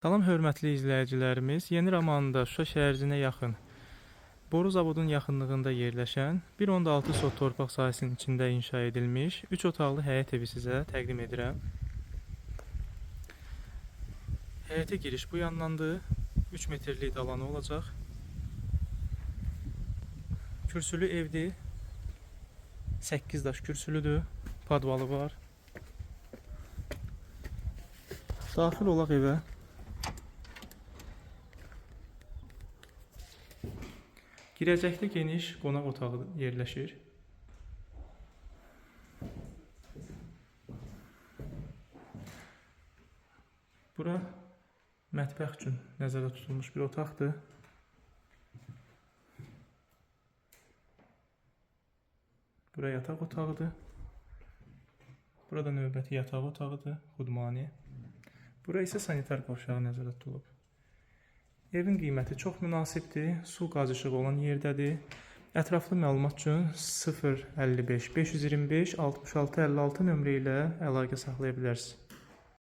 Salam hörmətli izləyicilərimiz, Yeni Romanında Şuşa şəhərinə yaxın boru zavodunun yaxınlığında yerləşən 1.6 sot torpaq sahəsinin içində inşa edilmiş 3 otaqlı həyət evi sizə təqdim edirəm. Həyətə giriş bu yandandır. 3 metrlik alanı olacaq. Kürsülü evdir. 8 daş kürsülüdür. Podvalı var. Daxil olaq evə. Girəcəkdə geniş qonaq otağı yerləşir. Bura mətbəx üçün nəzərdə tutulmuş bir otaqdır. Bura yataq otağıdır. Burada növbəti yataq otağıdır, xudmani. Bura isə sanitar qovşağı nəzərdə tutulub. Evin qiyməti çox münasibdir, su qazışığı olan yerdədir. Ətraflı məlumat üçün 055 525 66 56 nömrə ilə əlaqə saxlaya bilərsiniz.